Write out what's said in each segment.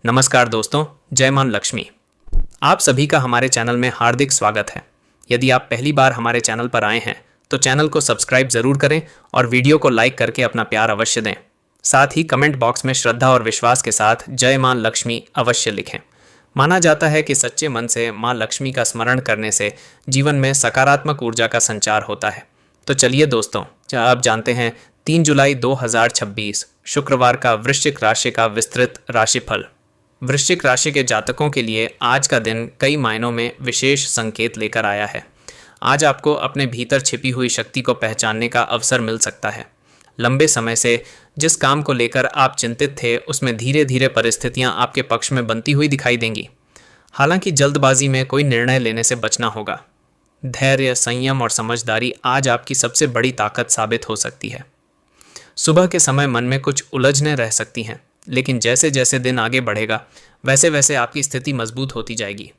नमस्कार दोस्तों, जय मां लक्ष्मी। आप सभी का हमारे चैनल में हार्दिक स्वागत है। यदि आप पहली बार हमारे चैनल पर आए हैं तो चैनल को सब्सक्राइब जरूर करें और वीडियो को लाइक करके अपना प्यार अवश्य दें। साथ ही कमेंट बॉक्स में श्रद्धा और विश्वास के साथ जय मां लक्ष्मी अवश्य लिखें। माना जाता है कि सच्चे मन से मां लक्ष्मी का स्मरण करने से जीवन में सकारात्मक ऊर्जा का संचार होता है। तो चलिए दोस्तों, आप जानते हैं 3 जुलाई 2026 शुक्रवार का वृश्चिक राशि का विस्तृत राशिफल। वृश्चिक राशि के जातकों के लिए आज का दिन कई मायनों में विशेष संकेत लेकर आया है। आज आपको अपने भीतर छिपी हुई शक्ति को पहचानने का अवसर मिल सकता है। लंबे समय से जिस काम को लेकर आप चिंतित थे उसमें धीरे धीरे परिस्थितियां आपके पक्ष में बनती हुई दिखाई देंगी। हालांकि जल्दबाजी में कोई निर्णय लेने से बचना होगा। धैर्य, संयम और समझदारी आज आपकी सबसे बड़ी ताकत साबित हो सकती है। सुबह के समय मन में कुछ उलझनें रह सकती हैं, लेकिन जैसे जैसे दिन आगे बढ़ेगा वैसे वैसे आपकी स्थिति मजबूत होती जाएगी।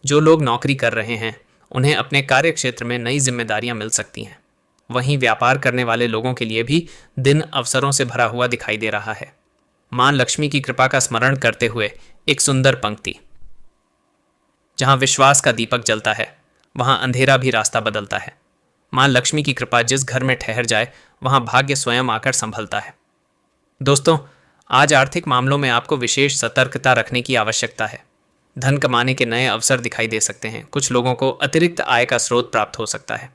जो लोग नौकरी कर रहे हैं उन्हें अपने कार्य क्षेत्र में नई जिम्मेदारियां मिल सकती हैं। वहीं व्यापार करने वाले लोगों के लिए भी दिन अवसरों से भरा हुआ दिखाई दे रहा है। मां लक्ष्मी की कृपा का स्मरण करते हुए एक सुंदर पंक्ति। जहां विश्वास का दीपक जलता है वहां अंधेरा भी रास्ता बदलता है। मां लक्ष्मी की कृपा जिस घर में ठहर जाए वहां भाग्य स्वयं आकर संभलता है। दोस्तों, आज आर्थिक मामलों में आपको विशेष सतर्कता रखने की आवश्यकता है। धन कमाने के नए अवसर दिखाई दे सकते हैं। कुछ लोगों को अतिरिक्त आय का स्रोत प्राप्त हो सकता है।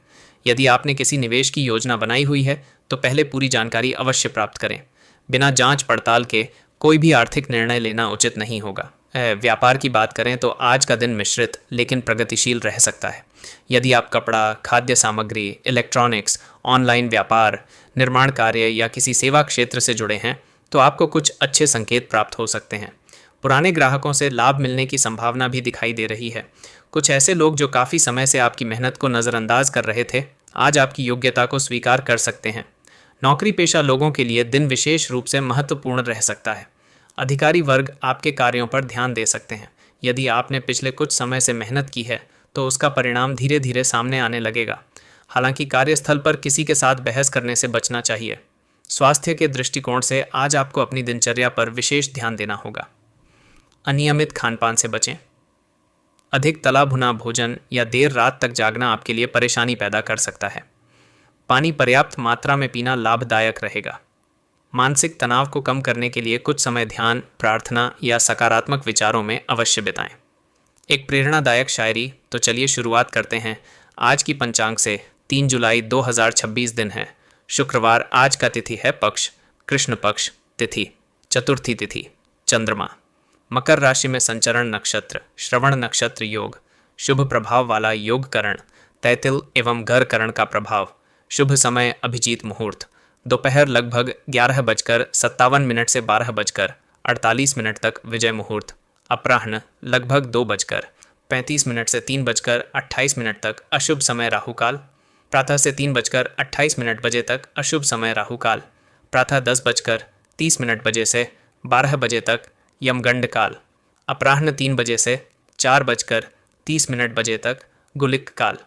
यदि आपने किसी निवेश की योजना बनाई हुई है तो पहले पूरी जानकारी अवश्य प्राप्त करें। बिना जांच पड़ताल के कोई भी आर्थिक निर्णय लेना उचित नहीं होगा। व्यापार की बात करें तो आज का दिन मिश्रित लेकिन प्रगतिशील रह सकता है। यदि आप कपड़ा, खाद्य सामग्री, इलेक्ट्रॉनिक्स, ऑनलाइन व्यापार, निर्माण कार्य या किसी सेवा क्षेत्र से जुड़े हैं तो आपको कुछ अच्छे संकेत प्राप्त हो सकते हैं। पुराने ग्राहकों से लाभ मिलने की संभावना भी दिखाई दे रही है। कुछ ऐसे लोग जो काफ़ी समय से आपकी मेहनत को नज़रअंदाज कर रहे थे आज आपकी योग्यता को स्वीकार कर सकते हैं। नौकरी पेशा लोगों के लिए दिन विशेष रूप से महत्वपूर्ण रह सकता है। अधिकारी वर्ग आपके कार्यों पर ध्यान दे सकते हैं। यदि आपने पिछले कुछ समय से मेहनत की है तो उसका परिणाम धीरे धीरे सामने आने लगेगा। हालांकि कार्यस्थल पर किसी के साथ बहस करने से बचना चाहिए। स्वास्थ्य के दृष्टिकोण से आज आपको अपनी दिनचर्या पर विशेष ध्यान देना होगा। अनियमित खानपान से बचें। अधिक तला भुना भोजन या देर रात तक जागना आपके लिए परेशानी पैदा कर सकता है। पानी पर्याप्त मात्रा में पीना लाभदायक रहेगा। मानसिक तनाव को कम करने के लिए कुछ समय ध्यान, प्रार्थना या सकारात्मक विचारों में अवश्य बिताएं। एक प्रेरणादायक शायरी। तो चलिए शुरुआत करते हैं। आज की पंचांग से 3 जुलाई 2026 दिन है शुक्रवार। आज का तिथि है पक्ष, कृष्ण पक्ष तिथि, चतुर्थी तिथि, चंद्रमा। मकर राशि में संचरण नक्षत्र, श्रवण नक्षत्र योग, शुभ प्रभाव वाला योग करण, तैतिल एवं घर करण का प्रभाव। शुभ समय अभिजीत मुहूर्त दोपहर लगभग 11:57 से 12:48 तक विजय मुहूर्त। अपराह्न लगभग 2:35 से 3:28 तक अशुभ समय राहुकाल। प्रातः से 3:28 बजे तक अशुभ समय राहुकाल। प्रातः 10:30 बजे से 12 बजे तक यमगंड काल। अपराह्न 3 बजे से 4:30 बजे तक गुलिक काल।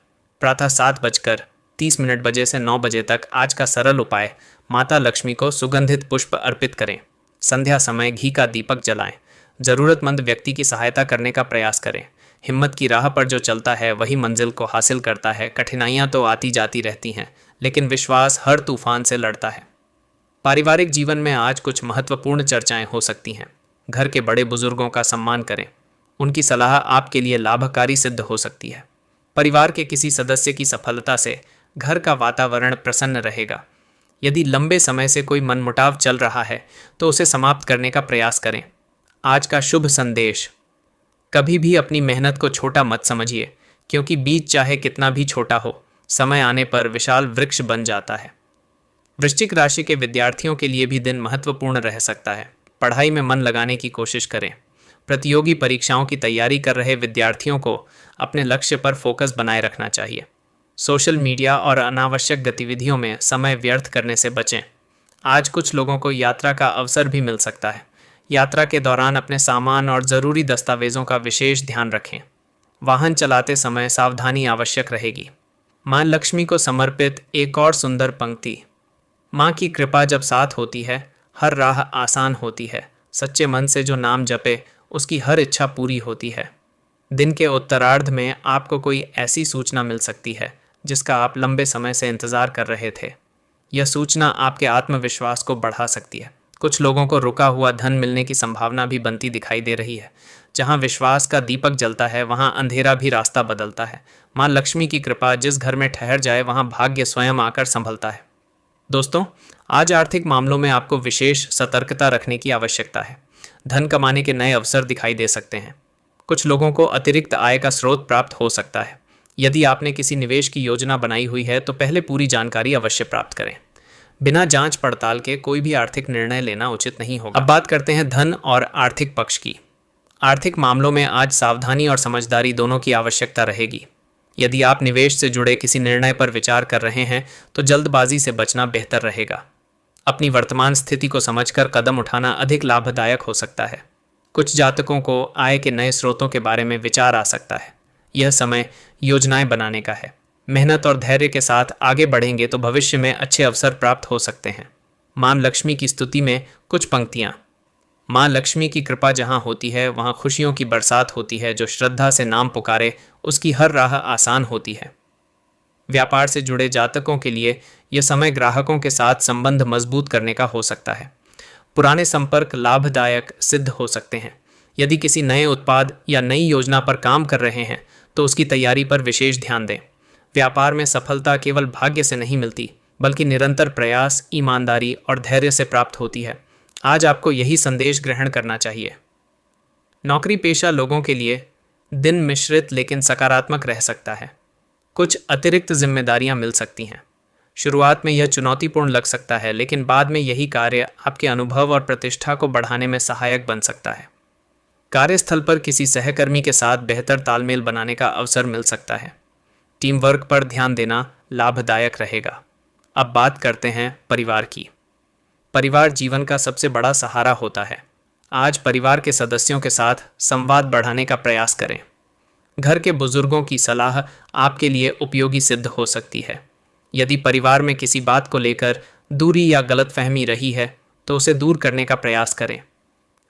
प्रातः 7:30 बजे से 9 बजे तक आज का सरल उपाय, माता लक्ष्मी को सुगंधित पुष्प अर्पित करें। संध्या समय घी का दीपक जलाएं। ज़रूरतमंद व्यक्ति की सहायता करने का प्रयास करें। हिम्मत की राह पर जो चलता है वही मंजिल को हासिल करता है। कठिनाइयां तो आती जाती रहती हैं, लेकिन विश्वास हर तूफान से लड़ता है। पारिवारिक जीवन में आज कुछ महत्वपूर्ण चर्चाएं हो सकती हैं। घर के बड़े बुजुर्गों का सम्मान करें। उनकी सलाह आपके लिए लाभकारी सिद्ध हो सकती है। परिवार के किसी सदस्य की सफलता से घर का वातावरण प्रसन्न रहेगा। यदि लंबे समय से कोई मनमुटाव चल रहा है तो उसे समाप्त करने का प्रयास करें। आज का शुभ संदेश, कभी भी अपनी मेहनत को छोटा मत समझिए, क्योंकि बीज चाहे कितना भी छोटा हो, समय आने पर विशाल वृक्ष बन जाता है। वृश्चिक राशि के विद्यार्थियों के लिए भी दिन महत्वपूर्ण रह सकता है। पढ़ाई में मन लगाने की कोशिश करें। प्रतियोगी परीक्षाओं की तैयारी कर रहे विद्यार्थियों को अपने लक्ष्य पर फोकस बनाए रखना चाहिए। सोशल मीडिया और अनावश्यक गतिविधियों में समय व्यर्थ करने से बचें। आज कुछ लोगों को यात्रा का अवसर भी मिल सकता है। यात्रा के दौरान अपने सामान और ज़रूरी दस्तावेज़ों का विशेष ध्यान रखें। वाहन चलाते समय सावधानी आवश्यक रहेगी। मां लक्ष्मी को समर्पित एक और सुंदर पंक्ति। मां की कृपा जब साथ होती है हर राह आसान होती है। सच्चे मन से जो नाम जपे उसकी हर इच्छा पूरी होती है। दिन के उत्तरार्ध में आपको कोई ऐसी सूचना मिल सकती है जिसका आप लंबे समय से इंतजार कर रहे थे। यह सूचना आपके आत्मविश्वास को बढ़ा सकती है। कुछ लोगों को रुका हुआ धन मिलने की संभावना भी बनती दिखाई दे रही है। जहां विश्वास का दीपक जलता है वहां अंधेरा भी रास्ता बदलता है। मां लक्ष्मी की कृपा जिस घर में ठहर जाए वहां भाग्य स्वयं आकर संभलता है। दोस्तों, आज आर्थिक मामलों में आपको विशेष सतर्कता रखने की आवश्यकता है। धन कमाने के नए अवसर दिखाई दे सकते हैं। कुछ लोगों को अतिरिक्त आय का स्रोत प्राप्त हो सकता है। यदि आपने किसी निवेश की योजना बनाई हुई है तो पहले पूरी जानकारी अवश्य प्राप्त करें। बिना जांच पड़ताल के कोई भी आर्थिक निर्णय लेना उचित नहीं होगा। अब बात करते हैं धन और आर्थिक पक्ष की। आर्थिक मामलों में आज सावधानी और समझदारी दोनों की आवश्यकता रहेगी। यदि आप निवेश से जुड़े किसी निर्णय पर विचार कर रहे हैं तो जल्दबाजी से बचना बेहतर रहेगा। अपनी वर्तमान स्थिति को समझकर कदम उठाना अधिक लाभदायक हो सकता है। कुछ जातकों को आय के नए स्रोतों के बारे में विचार आ सकता है। यह समय योजनाएं बनाने का है। मेहनत और धैर्य के साथ आगे बढ़ेंगे तो भविष्य में अच्छे अवसर प्राप्त हो सकते हैं। मां लक्ष्मी की स्तुति में कुछ पंक्तियां। मां लक्ष्मी की कृपा जहां होती है वहां खुशियों की बरसात होती है। जो श्रद्धा से नाम पुकारे उसकी हर राह आसान होती है। व्यापार से जुड़े जातकों के लिए यह समय ग्राहकों के साथ संबंध मजबूत करने का हो सकता है। पुराने संपर्क लाभदायक सिद्ध हो सकते हैं। यदि किसी नए उत्पाद या नई योजना पर काम कर रहे हैं तो उसकी तैयारी पर विशेष ध्यान दें। व्यापार में सफलता केवल भाग्य से नहीं मिलती बल्कि निरंतर प्रयास, ईमानदारी और धैर्य से प्राप्त होती है। आज आपको यही संदेश ग्रहण करना चाहिए। नौकरी पेशा लोगों के लिए दिन मिश्रित लेकिन सकारात्मक रह सकता है। कुछ अतिरिक्त जिम्मेदारियां मिल सकती हैं। शुरुआत में यह चुनौतीपूर्ण लग सकता है लेकिन बाद में यही कार्य आपके अनुभव और प्रतिष्ठा को बढ़ाने में सहायक बन सकता है। कार्यस्थल पर किसी सहकर्मी के साथ बेहतर तालमेल बनाने का अवसर मिल सकता है। टीम वर्क पर ध्यान देना लाभदायक रहेगा। अब बात करते हैं परिवार की। परिवार जीवन का सबसे बड़ा सहारा होता है। आज परिवार के सदस्यों के साथ संवाद बढ़ाने का प्रयास करें। घर के बुजुर्गों की सलाह आपके लिए उपयोगी सिद्ध हो सकती है। यदि परिवार में किसी बात को लेकर दूरी या गलतफहमी रही है तो उसे दूर करने का प्रयास करें।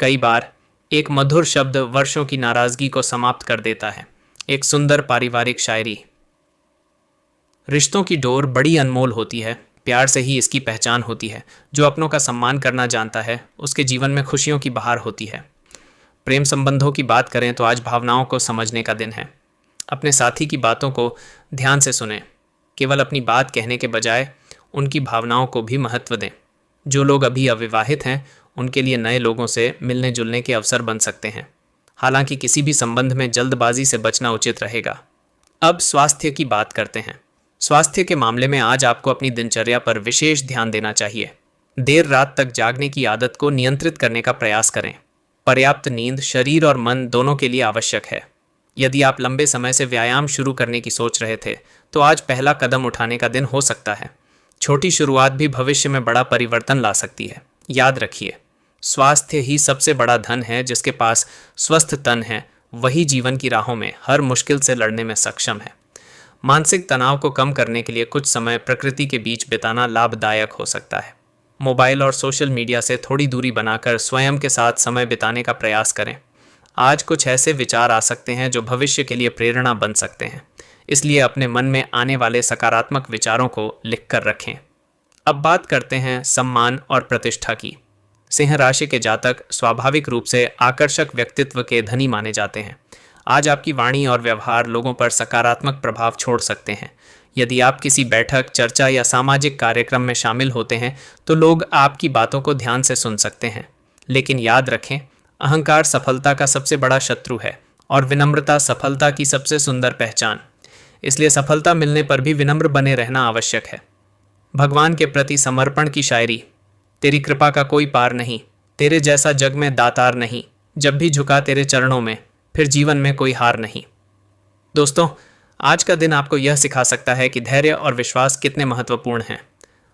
कई बार एक मधुर शब्द वर्षों की नाराजगी को समाप्त कर देता है। एक सुंदर पारिवारिक शायरी। रिश्तों की डोर बड़ी अनमोल होती है। प्यार से ही इसकी पहचान होती है। जो अपनों का सम्मान करना जानता है उसके जीवन में खुशियों की बहार होती है। प्रेम संबंधों की बात करें तो आज भावनाओं को समझने का दिन है। अपने साथी की बातों को ध्यान से सुनें। केवल अपनी बात कहने के बजाय उनकी भावनाओं को भी महत्व दें। जो लोग अभी अविवाहित हैं उनके लिए नए लोगों से मिलने जुलने के अवसर बन सकते हैं। हालांकि किसी भी संबंध में जल्दबाजी से बचना उचित रहेगा। अब स्वास्थ्य की बात करते हैं। स्वास्थ्य के मामले में आज आपको अपनी दिनचर्या पर विशेष ध्यान देना चाहिए। देर रात तक जागने की आदत को नियंत्रित करने का प्रयास करें। पर्याप्त नींद शरीर और मन दोनों के लिए आवश्यक है। यदि आप लंबे समय से व्यायाम शुरू करने की सोच रहे थे तो आज पहला कदम उठाने का दिन हो सकता है। छोटी शुरुआत भी भविष्य में बड़ा परिवर्तन ला सकती है। याद रखिए, स्वास्थ्य ही सबसे बड़ा धन है। जिसके पास स्वस्थ तन है वही जीवन की राहों में हर मुश्किल से लड़ने में सक्षम है। मानसिक तनाव को कम करने के लिए कुछ समय प्रकृति के बीच बिताना लाभदायक हो सकता है। मोबाइल और सोशल मीडिया से थोड़ी दूरी बनाकर स्वयं के साथ समय बिताने का प्रयास करें। आज कुछ ऐसे विचार आ सकते हैं जो भविष्य के लिए प्रेरणा बन सकते हैं। इसलिए अपने मन में आने वाले सकारात्मक विचारों को लिख कर रखें। अब बात करते हैं सम्मान और प्रतिष्ठा की। सिंह राशि के जातक स्वाभाविक रूप से आकर्षक व्यक्तित्व के धनी माने जाते हैं। आज आपकी वाणी और व्यवहार लोगों पर सकारात्मक प्रभाव छोड़ सकते हैं। यदि आप किसी बैठक, चर्चा या सामाजिक कार्यक्रम में शामिल होते हैं तो लोग आपकी बातों को ध्यान से सुन सकते हैं। लेकिन याद रखें, अहंकार सफलता का सबसे बड़ा शत्रु है और विनम्रता सफलता की सबसे सुंदर पहचान। इसलिए सफलता मिलने पर भी विनम्र बने रहना आवश्यक है। भगवान के प्रति समर्पण की शायरी। तेरी कृपा का कोई पार नहीं, तेरे जैसा जग में दातार नहीं। जब भी झुका तेरे चरणों में, फिर जीवन में कोई हार नहीं। दोस्तों, आज का दिन आपको यह सिखा सकता है कि धैर्य और विश्वास कितने महत्वपूर्ण हैं।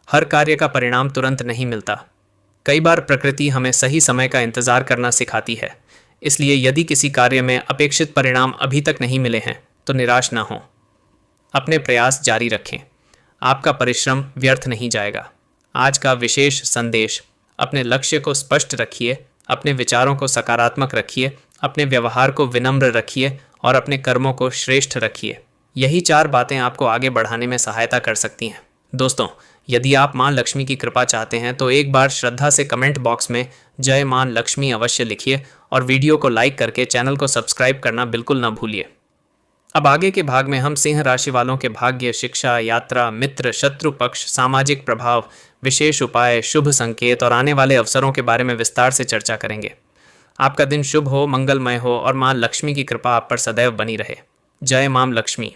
हर कार्य का परिणाम तुरंत नहीं मिलता। कई बार प्रकृति हमें सही समय का इंतजार करना सिखाती है। इसलिए यदि किसी कार्य में अपेक्षित परिणाम अभी तक नहीं मिले हैं तो निराश ना हो। अपने प्रयास जारी रखें। आपका परिश्रम व्यर्थ नहीं जाएगा। आज का विशेष संदेश, अपने लक्ष्य को स्पष्ट रखिए, अपने विचारों को सकारात्मक रखिए, अपने व्यवहार को विनम्र रखिए और अपने कर्मों को श्रेष्ठ रखिए। यही 4 बातें आपको आगे बढ़ाने में सहायता कर सकती हैं। दोस्तों, यदि आप मां लक्ष्मी की कृपा चाहते हैं तो एक बार श्रद्धा से कमेंट बॉक्स में जय मां लक्ष्मी अवश्य लिखिए और वीडियो को लाइक करके चैनल को सब्सक्राइब करना बिल्कुल न भूलिए। अब आगे के भाग में हम सिंह राशि वालों के भाग्य, शिक्षा, यात्रा, मित्र, शत्रु पक्ष, सामाजिक प्रभाव, विशेष उपाय, शुभ संकेत और आने वाले अवसरों के बारे में विस्तार से चर्चा करेंगे। आपका दिन शुभ हो, मंगलमय हो और मां लक्ष्मी की कृपा आप पर सदैव बनी रहे। जय मां लक्ष्मी।